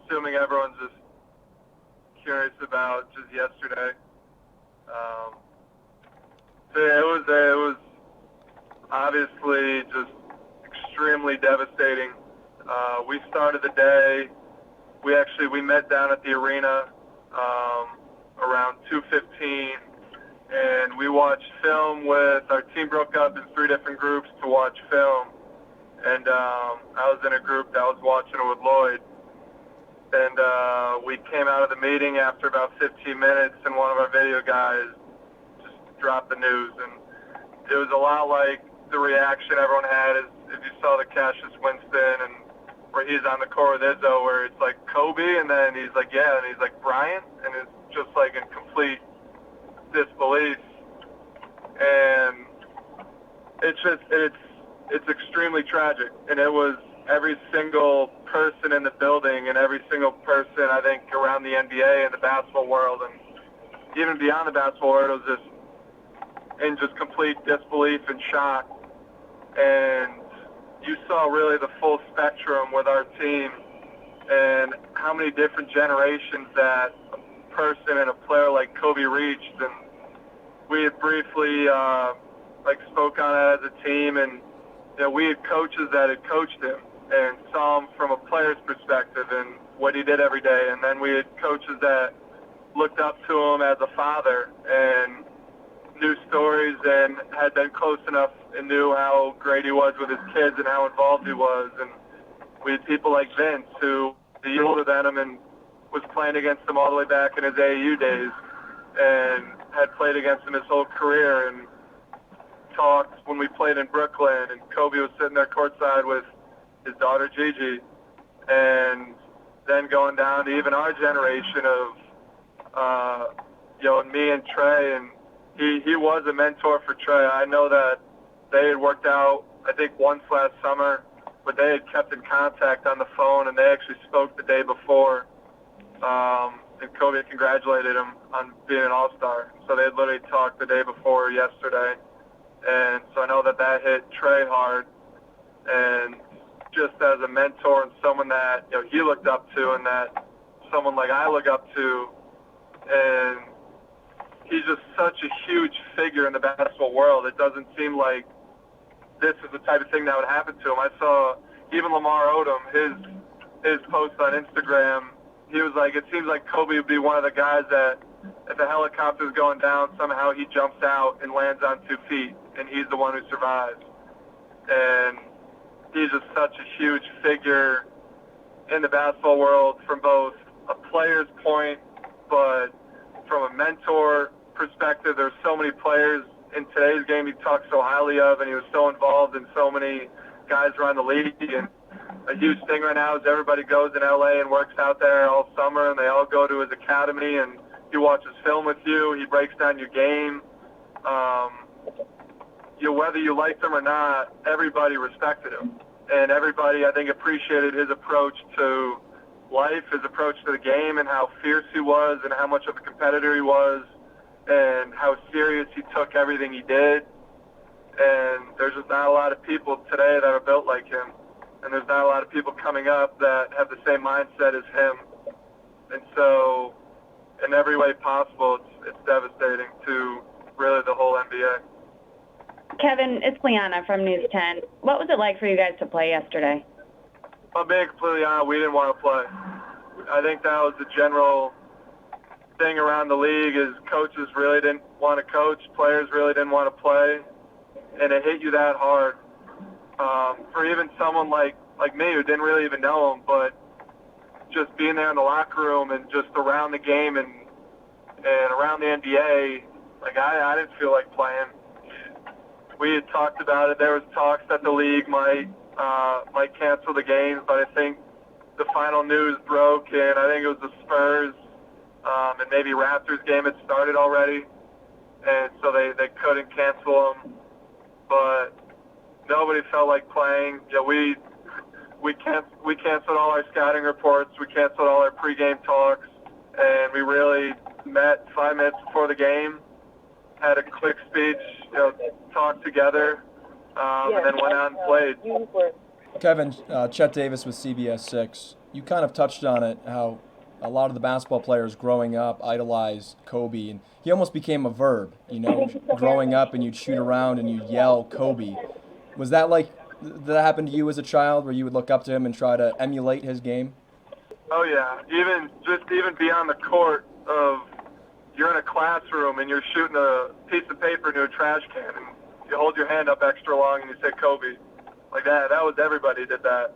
assuming everyone's just curious about just yesterday. So yeah, it was obviously just extremely devastating. We started the day. We met down at the arena around 2:15, and we watched film with our team. Broke up in 3 different groups to watch film, and I was in a group that was watching it with Lloyd. And we came out of the meeting after about 15 minutes, and one of our video guys just dropped the news. And it was a lot like the reaction everyone had if you saw the Cassius Winston and where he's on the court with Izzo, where it's like Kobe, and then he's like, yeah, and he's like Bryant, and it's just like in complete disbelief. And it's extremely tragic. And it was every single person in the building and every single person, I think, around the NBA and the basketball world, and even beyond the basketball world, it was just in just complete disbelief and shock. And you saw really the full spectrum with our team and how many different generations that a person and a player like Kobe reached. And we had briefly spoke on it as a team, and we had coaches that had coached him and saw him from a player's perspective and what he did every day. And then we had coaches that looked up to him as a father and knew stories and had been close enough and knew how great he was with his kids and how involved he was. And we had people like Vince, who was older than him and was playing against him all the way back in his AAU days and had played against him his whole career, and talked when we played in Brooklyn, and Kobe was sitting there courtside with his daughter Gigi. And then going down to even our generation of and me and Trey, and he was a mentor for Trey. I know that they had worked out, I think, once last summer, but they had kept in contact on the phone, and they actually spoke the day before. And Kobe congratulated him on being an all-star. So they had literally talked the day before yesterday. And so I know that hit Trey hard. And just as a mentor and someone that he looked up to, and that someone like I look up to, and he's just such a huge figure in the basketball world. It doesn't seem like this is the type of thing that would happen to him. I saw even Lamar Odom, his post on Instagram. He was like, it seems like Kobe would be one of the guys that if a helicopter's going down, somehow he jumps out and lands on 2 feet, and he's the one who survives. And he's just such a huge figure in the basketball world from both a player's point, but from a mentor perspective. There's so many players in today's game he talks so highly of, and he was so involved in so many guys around the league. And a huge thing right now is everybody goes in LA and works out there all summer, and they all go to his academy, and he watches film with you. He breaks down your game. Whether you liked him or not, everybody respected him. And everybody, I think, appreciated his approach to life, his approach to the game, and how fierce he was, and how much of a competitor he was, and how serious he took everything he did. And there's just not a lot of people today that are built like him. And there's not a lot of people coming up that have the same mindset as him. And so, in every way possible, it's devastating to really the whole NBA. Kevin, it's Liana from News 10. What was it like for you guys to play yesterday? I'm being completely honest, we didn't want to play. I think that was the general thing around the league, is coaches really didn't want to coach, players really didn't want to play, and it hit you that hard. For even someone like me who didn't really even know him, but just being there in the locker room and just around the game and around the NBA, I didn't feel like playing. We had talked about it. There was talks that the league might cancel the games, but I think the final news broke, and I think it was the Spurs and maybe Raptors game had started already, and so they couldn't cancel them. But nobody felt like playing. We canceled all our scouting reports. We canceled all our pregame talks, and we really met 5 minutes before the game, had a quick speech, talked together, and then went out and played. Kevin, Chet Davis with CBS 6. you kind of touched on it, how a lot of the basketball players growing up idolized Kobe, and he almost became a verb, growing up and you'd shoot around and you'd yell Kobe. Was that like, did that happen to you as a child where you would look up to him and try to emulate his game? Oh yeah, even beyond the court of you're in a classroom and you're shooting a piece of paper into a trash can and you hold your hand up extra long and you say Kobe, like that. That was everybody did that.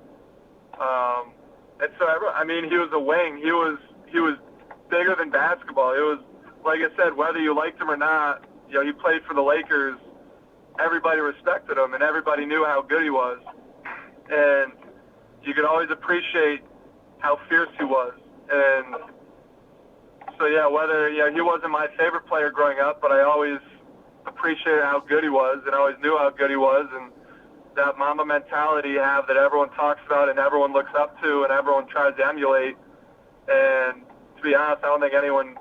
And so I mean, he was a wing. He was bigger than basketball. It was, like I said, whether you liked him or not. He played for the Lakers. Everybody respected him and everybody knew how good he was. And you could always appreciate how fierce he was. And so, he wasn't my favorite player growing up, but I always appreciated how good he was and I always knew how good he was. And that Mamba mentality you have that everyone talks about and everyone looks up to and everyone tries to emulate. And to be honest, I don't think anyone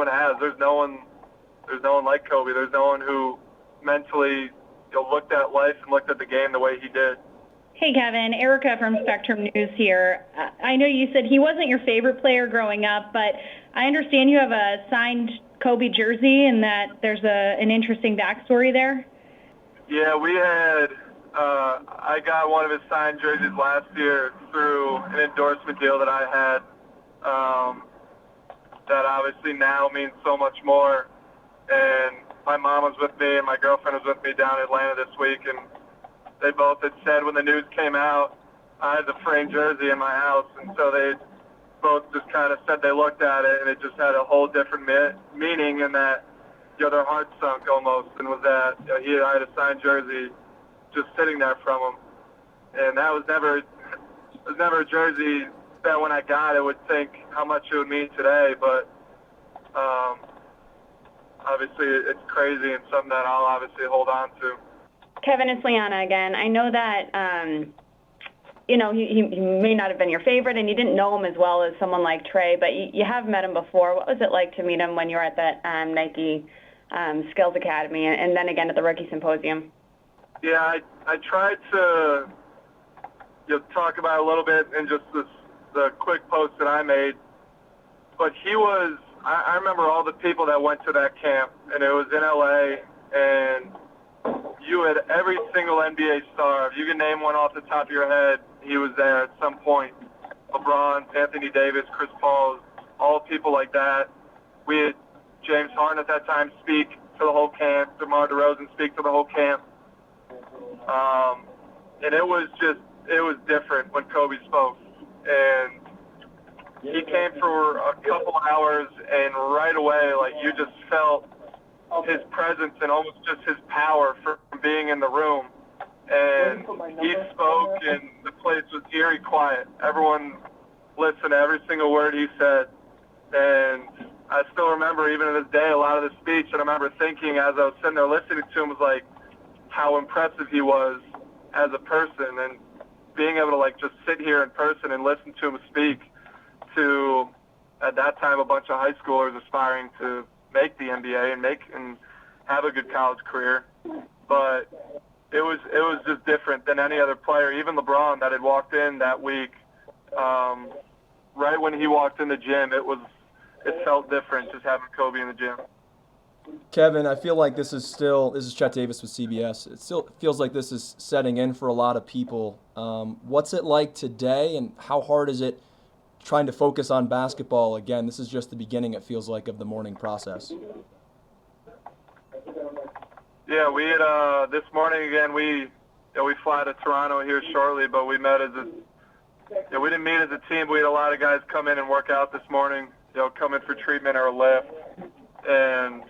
has. There's no one like Kobe. There's no one who mentally looked at life and looked at the game the way he did. Hey, Kevin. Erica from Spectrum News here. I know you said he wasn't your favorite player growing up, but I understand you have a signed Kobe jersey and that there's an interesting backstory there. Yeah, we had I got one of his signed jerseys last year through an endorsement deal that I had that obviously now means so much more. And my mom was with me and my girlfriend was with me down in Atlanta this week, and they both had said when the news came out, I had the framed jersey in my house, and so they both just kind of said they looked at it and it just had a whole different meaning, and that their heart sunk almost, and was that I had a signed jersey just sitting there from him, and that was never a jersey that when I got it would think how much it would mean today, but obviously it's crazy and something that I'll obviously hold on to. Kevin, it's Liana again. I know that, he may not have been your favorite and you didn't know him as well as someone like Trey, but you have met him before. What was it like to meet him when you were at that Nike Skills Academy and then again at the Rookie Symposium? Yeah, I tried to talk about it a little bit in just the quick post that I made, but he was, I remember all the people that went to that camp, and it was in LA, and you had every single NBA star. If you can name one off the top of your head, he was there at some point. LeBron, Anthony Davis, Chris Paul, all people like that. We had James Harden at that time speak to the whole camp, DeMar DeRozan speak to the whole camp. And it was different when Kobe spoke. And he came for a couple hours, and right away, like, you just felt his presence and almost just his power from being in the room. And he spoke, and the place was eerie quiet. Everyone listened to every single word he said. And I still remember, even to this day, a lot of the speech, and I remember thinking as I was sitting there listening to him was like how impressive he was as a person, and being able to like just sit here in person and listen to him speak to, at that time, a bunch of high schoolers aspiring to make the NBA and have a good college career. But it was just different than any other player. Even LeBron that had walked in that week, right when he walked in the gym, it felt different just having Kobe in the gym. Kevin, I feel like this is Chet Davis with CBS. It still feels like this is setting in for a lot of people. What's it like today, and how hard is it trying to focus on basketball again? This is just the beginning, it feels like, of the morning process. Yeah, we had this morning again. We fly to Toronto here shortly, but we met we didn't meet as a team. But we had a lot of guys come in and work out this morning. Come in for treatment or a lift, and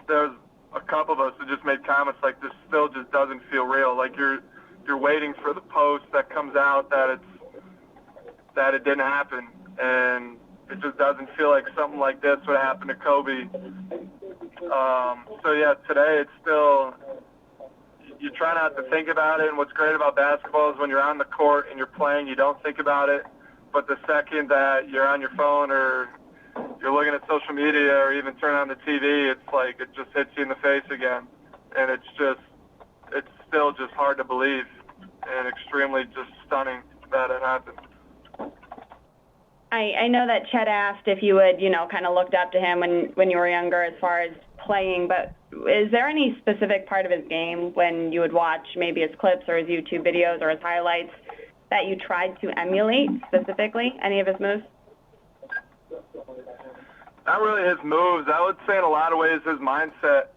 there's a couple of us who just made comments like, this still just doesn't feel real. Like you're waiting for the post that comes out that it didn't happen, and it just doesn't feel like something like this would happen to Kobe. So yeah, today it's still, you try not to think about it, and what's great about basketball is when you're on the court and you're playing, you don't think about it, but the second that you're on your phone or you're looking at social media or even turn on the TV, it's like it just hits you in the face again, and it's still just hard to believe and extremely just stunning that it happened. I know that Chet asked if you would, kind of looked up to him when you were younger as far as playing, but is there any specific part of his game when you would watch maybe his clips or his YouTube videos or his highlights that you tried to emulate specifically, any of his moves? Not really his moves. I would say in a lot of ways his mindset.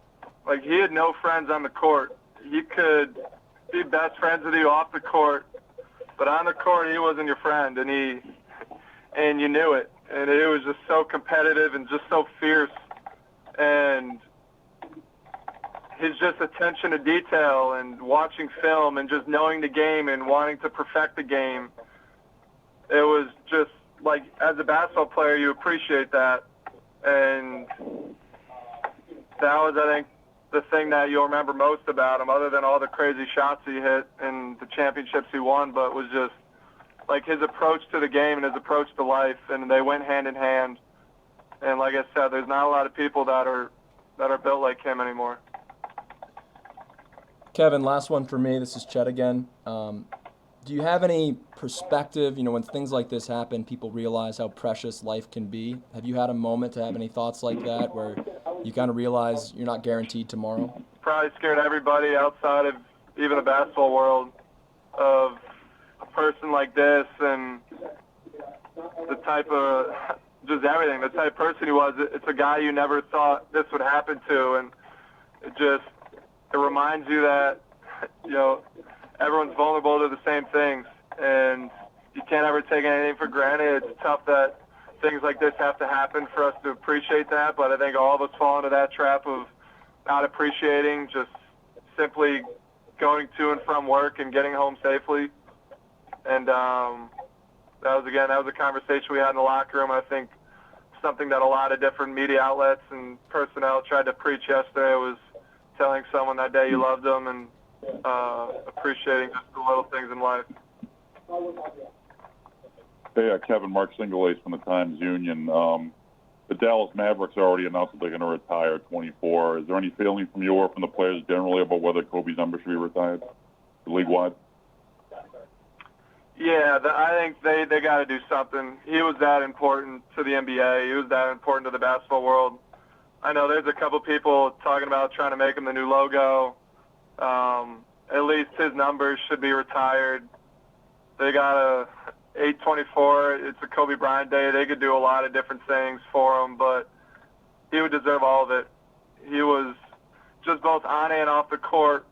Like, he had no friends on the court. He could be best friends with you off the court, but on the court he wasn't your friend, and you knew it. And it was just so competitive and just so fierce. And his just attention to detail and watching film and just knowing the game and wanting to perfect the game. It was just like, as a basketball player, you appreciate that. And that was, I think, the thing that you'll remember most about him, other than all the crazy shots he hit and the championships he won, but was just like his approach to the game and his approach to life, and they went hand in hand. And like I said, there's not a lot of people that are built like him anymore. Kevin, last one for me. This is Chet again. Do you have any perspective, when things like this happen, people realize how precious life can be? Have you had a moment to have any thoughts like that where you kind of realize you're not guaranteed tomorrow? Probably scared everybody outside of even the basketball world of a person like this and the type of, just everything, the type of person he was. It's a guy you never thought this would happen to, and it reminds you that, everyone's vulnerable to the same things, and you can't ever take anything for granted. It's tough that things like this have to happen for us to appreciate that, but I think all of us fall into that trap of not appreciating, just simply going to and from work and getting home safely. And that was a conversation we had in the locker room. I think something that a lot of different media outlets and personnel tried to preach yesterday was telling someone that day you loved them and appreciating just the little things in life. Hey, Kevin, Mark Singleace from the Times-Union. The Dallas Mavericks already announced that they're going to retire 24. Is there any feeling from you or from the players generally about whether Kobe's number should be retired, league-wide? Yeah, I think they got to do something. He was that important to the NBA. He was that important to the basketball world. I know there's a couple people talking about trying to make him the new logo. At least his numbers should be retired. They got a 824. It's a Kobe Bryant day. They could do a lot of different things for him, but he would deserve all of it. He was just both on and off the court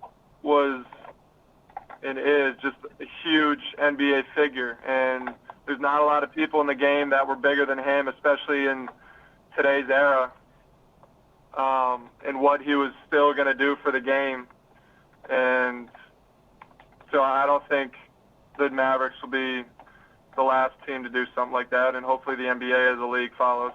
was and is just a huge NBA figure. And there's not a lot of people in the game that were bigger than him, especially in today's era, and what he was still going to do for the game. And so I don't think the Mavericks will be the last team to do something like that, and hopefully the NBA as a league follows.